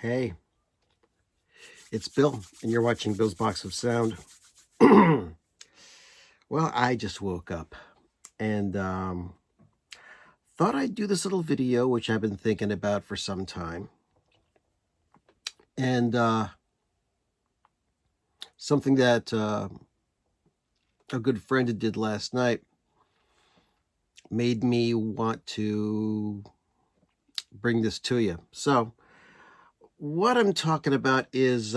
Hey, it's Bill, and you're watching Bill's Box of Sound. Well, I just woke up and thought I'd do this little video, which I've been thinking about for some time. And something that a good friend did last night made me want to bring this to you. So, what I'm talking about is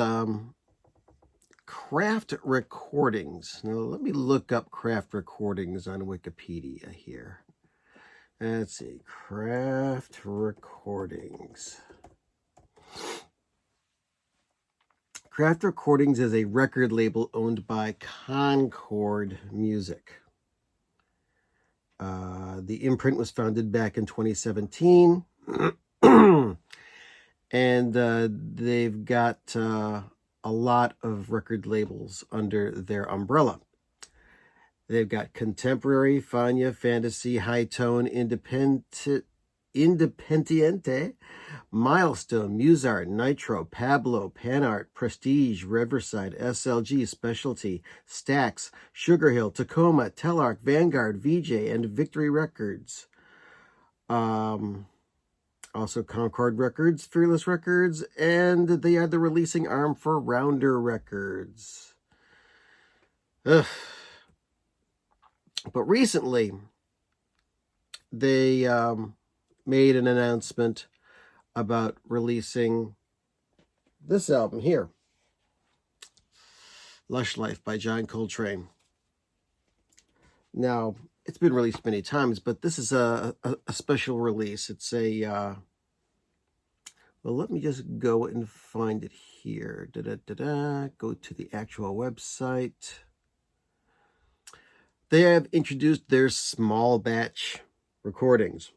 craft recordings. Now, let me look up craft recordings on Wikipedia here. Let's see, craft recordings. Craft Recordings is a record label owned by Concord Music. The imprint was founded back in 2017. And they've got a lot of record labels under their umbrella. They've got Contemporary, Fania, Fantasy, High Tone, Independiente, Milestone, Musart, Nitro, Pablo, Panart, Prestige, Riverside, SLG, Specialty, Stax, Sugar Hill, Tacoma, Telarc, Vanguard, VJ, and Victory Records. Also Concord Records, Fearless Records, and they are the releasing arm for Rounder Records. Ugh. But recently, they made an announcement about releasing this album here, Lush Life by John Coltrane. Now, it's been released many times, but this is a special release. It's a, well, let me just go and find it here. Go to the actual website. They have introduced their small batch recordings.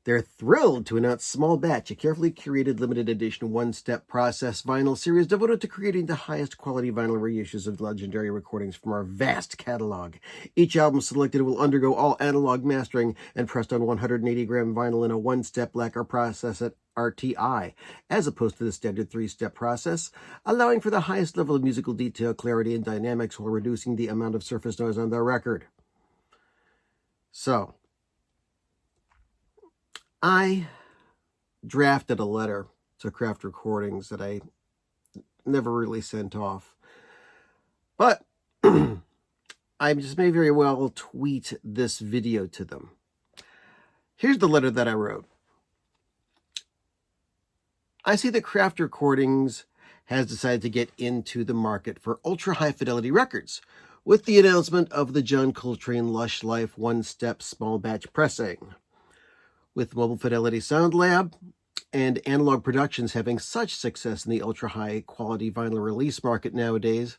They're thrilled to announce Small Batch, a carefully curated limited edition one-step process vinyl series devoted to creating the highest quality vinyl reissues of legendary recordings from our vast catalog. Each album selected will undergo all analog mastering and pressed on 180-gram vinyl in a one-step lacquer process at RTI, as opposed to the standard three-step process, allowing for the highest level of musical detail, clarity, and dynamics while reducing the amount of surface noise on the record. So, I drafted a letter to Craft Recordings that I never really sent off. But I just may very well tweet this video to them. Here's the letter that I wrote. I see that Craft Recordings has decided to get into the market for ultra-high fidelity records with the announcement of the John Coltrane Lush Life one-step small batch pressing. With Mobile Fidelity Sound Lab and Analog Productions having such success in the ultra-high quality vinyl release market nowadays,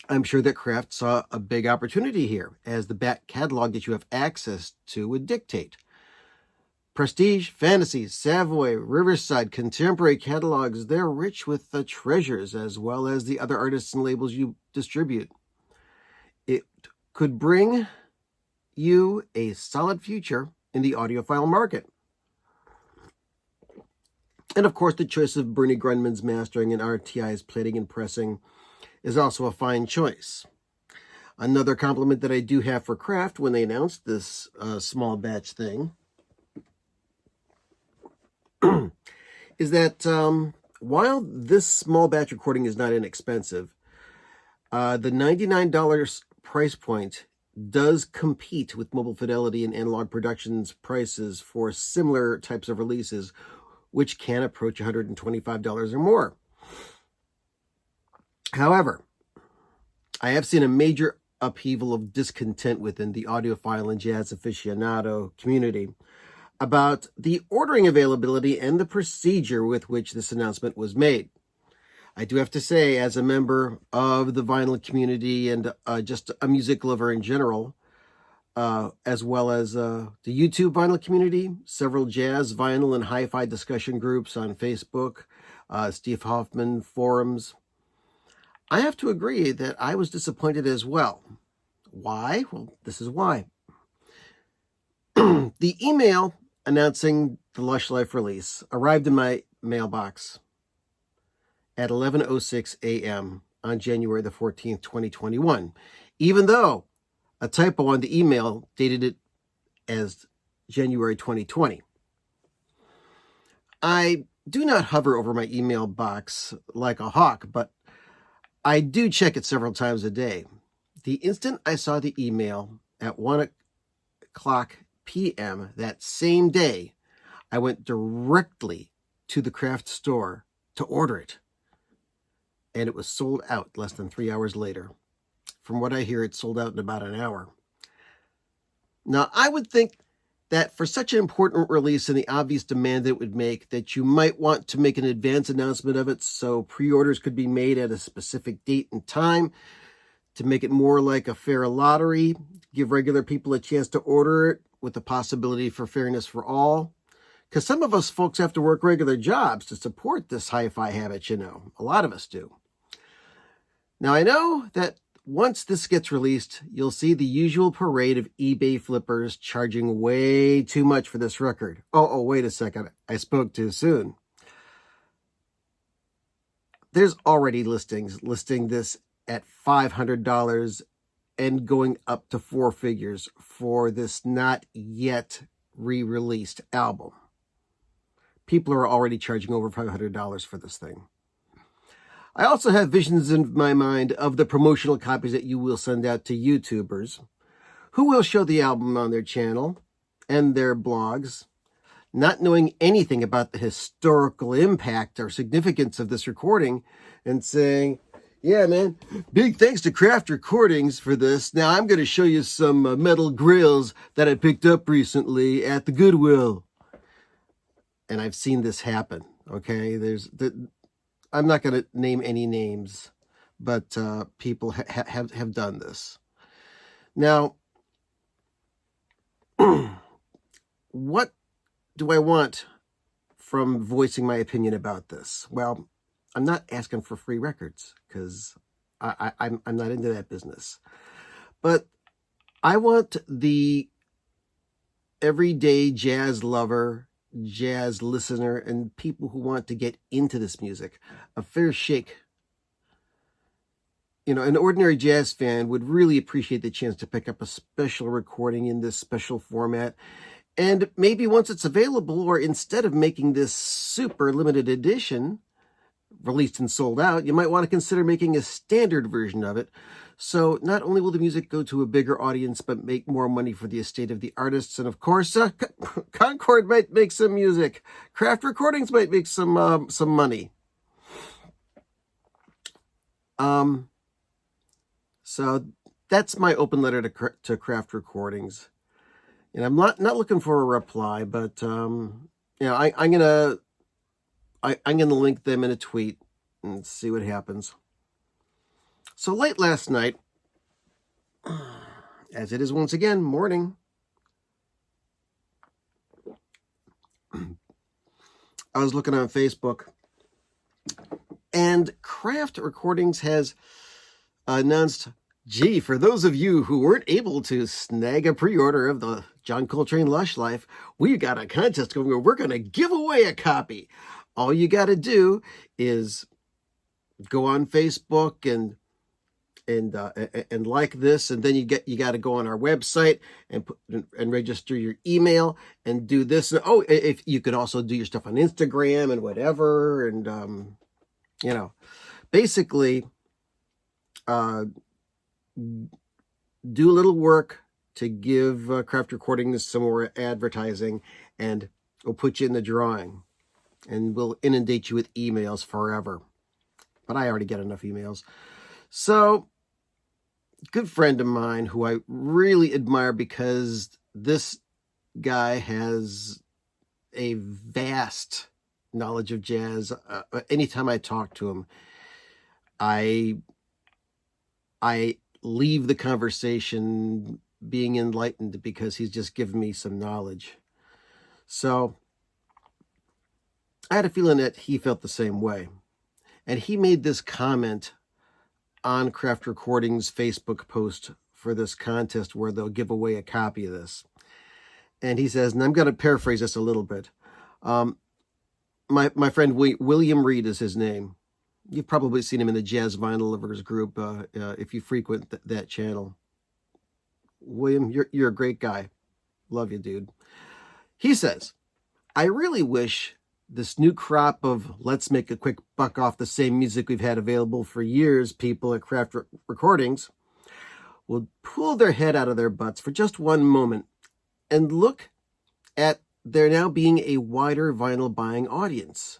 I'm sure that Kraft saw a big opportunity here, as the back catalog that you have access to would dictate. Prestige, Fantasy, Savoy, Riverside, Contemporary catalogs, they're rich with the treasures as well as the other artists and labels you distribute. It could bring you a solid future in the audiophile market. And of course, the choice of Bernie Grundman's mastering and RTI's plating and pressing is also a fine choice. Another compliment that I do have for Kraft when they announced this small batch thing is that while this small batch recording is not inexpensive, the $99 price point does compete with Mobile Fidelity and Analog Productions prices for similar types of releases, which can approach $125 or more. However, I have seen a major upheaval of discontent within the audiophile and jazz aficionado community about the ordering availability and the procedure with which this announcement was made. I do have to say, as a member of the vinyl community and just a music lover in general, as well as the YouTube vinyl community, several jazz, vinyl, and hi-fi discussion groups on Facebook, Steve Hoffman forums, I have to agree that I was disappointed as well. Why? Well, this is why. The email announcing the Lush Life release arrived in my mailbox at 11:06 a.m. on January the 14th, 2021, even though a typo on the email dated it as January 2020. I do not hover over my email box like a hawk, but I do check it several times a day. The instant I saw the email at 1 o'clock p.m. that same day, I went directly to the craft store to order it. And it was sold out less than 3 hours later. From what I hear, it sold out in about an hour. Now, I would think that for such an important release and the obvious demand that it would make, that you might want to make an advance announcement of it so pre-orders could be made at a specific date and time to make it more like a fair lottery, give regular people a chance to order it with the possibility for fairness for all. Because some of us folks have to work regular jobs to support this hi-fi habit, you know. A lot of us do. Now, I know that once this gets released, you'll see the usual parade of eBay flippers charging way too much for this record. Oh, wait a second. I spoke too soon. There's already listings listing this at $500 and going up to four figures for this not yet re-released album. People are already charging over $500 for this thing. I also have visions in my mind of the promotional copies that you will send out to YouTubers who will show the album on their channel and their blogs, not knowing anything about the historical impact or significance of this recording, and saying, yeah, man, big thanks to Craft Recordings for this. Now I'm going to show you some metal grills that I picked up recently at the Goodwill. And I've seen this happen, okay? I'm not going to name any names, but people have done this. Now, what do I want from voicing my opinion about this? Well, I'm not asking for free records because I'm not into that business. But I want the everyday jazz lover, jazz listener, and people who want to get into this music a fair shake. You know, an ordinary jazz fan would really appreciate the chance to pick up a special recording in this special format. And maybe once it's available, or instead of making this super limited edition released and sold out, you might want to consider making a standard version of it. So not only will the music go to a bigger audience, but make more money for the estate of the artists. And of course, Concord might make some music. Craft Recordings might make some money. So that's my open letter to Craft Recordings. And I'm not looking for a reply, but I'm gonna link them in a tweet and see what happens. So late last night, as it is once again morning, I was looking on Facebook, and Craft Recordings has announced, gee, for those of you who weren't able to snag a pre-order of the John Coltrane Lush Life, we got a contest going where we're going to give away a copy. All you got to do is go on Facebook and like this, and then you got to go on our website and register your email and do this. If you could also do your stuff on Instagram and whatever, and basically do a little work to give Craft Recordings some more advertising, and we'll put you in the drawing, and we'll inundate you with emails forever. But I already get enough emails. So, good friend of mine who I really admire because this guy has a vast knowledge of jazz. Anytime I talk to him, I leave the conversation being enlightened because he's just given me some knowledge. So I had a feeling that he felt the same way. And he made this comment on Craft Recordings' Facebook post for this contest where they'll give away a copy of this. And he says, and I'm going to paraphrase this a little bit. My friend William Reed is his name. You've probably seen him in the Jazz Vinyl Lovers group if you frequent that channel. William, you're a great guy. Love you, dude. He says, I really wish this new crop of let's make a quick buck off the same music we've had available for years people at Craft Recordings will pull their head out of their butts for just one moment and look at there now being a wider vinyl buying audience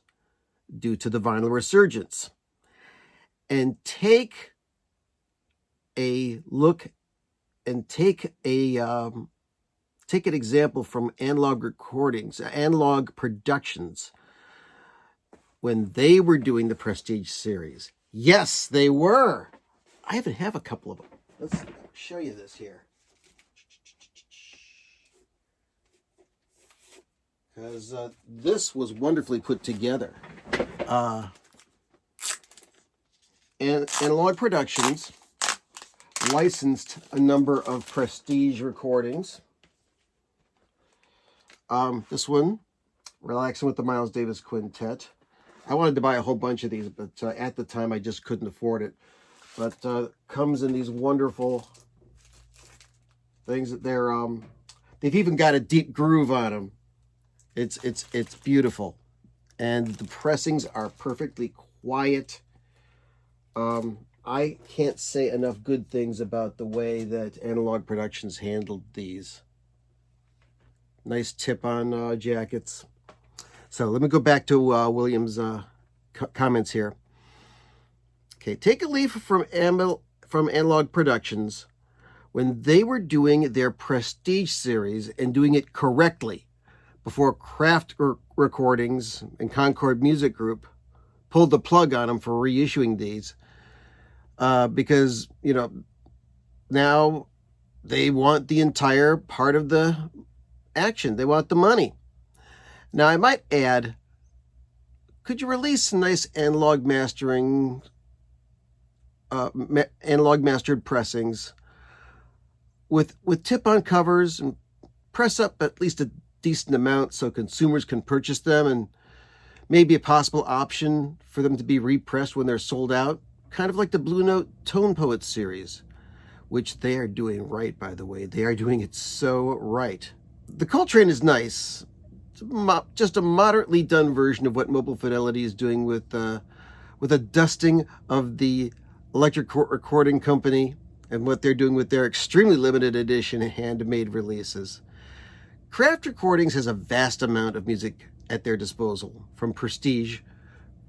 due to the vinyl resurgence, and take a look and take an example from analog recordings, analog productions, when they were doing the Prestige series. Yes, they were. I even have a couple of them. Let's show you this here. Because this was wonderfully put together. And Analog Productions licensed a number of Prestige recordings. This one, Relaxing with the Miles Davis Quintet. I wanted to buy a whole bunch of these, but at the time I just couldn't afford it. But comes in these wonderful things that they've even got a deep groove on them. It's beautiful, and the pressings are perfectly quiet. I can't say enough good things about the way that Analog Productions handled these. Nice tip-on jackets. So let me go back to William's comments here. Okay, take a leaf from Analog Productions when they were doing their Prestige series and doing it correctly before Craft Recordings and Concord Music Group pulled the plug on them for reissuing these. Because, you know, now they want the entire part of the action. They want the money. Now, I might add, could you release some nice analog mastering, analog mastered pressings with tip-on covers, and press up at least a decent amount so consumers can purchase them, and maybe a possible option for them to be repressed when they're sold out, kind of like the Blue Note Tone Poets series, which they are doing right, by the way. They are doing it so right. The Coltrane is nice. It's just a moderately done version of what Mobile Fidelity is doing with a dusting of the Electric Recording Company and what they're doing with their extremely limited edition handmade releases. Craft Recordings has a vast amount of music at their disposal, from Prestige,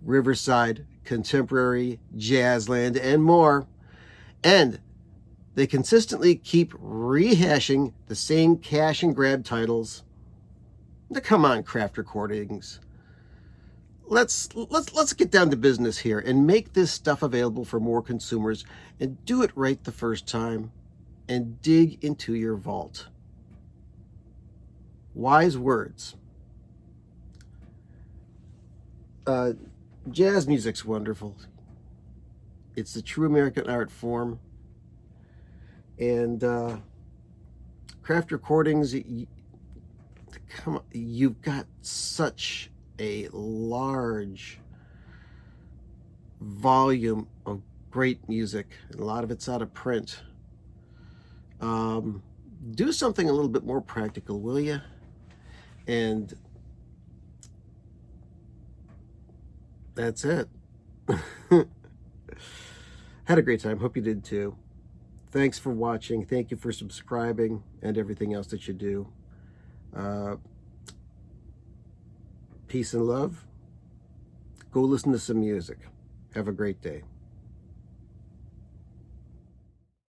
Riverside, Contemporary, Jazzland, and more. And they consistently keep rehashing the same cash and grab titles. Now, come on, Craft Recordings. Let's get down to business here and make this stuff available for more consumers, and do it right the first time, and dig into your vault. Wise words. Jazz music's wonderful. It's the true American art form. And Craft Recordings, come on, you've got such a large volume of great music. And a lot of it's out of print. Do something a little bit more practical, will you? And that's it. Had a great time. Hope you did too. Thanks for watching. Thank you for subscribing and everything else that you do. Peace and love. Go listen to some music. Have a great day.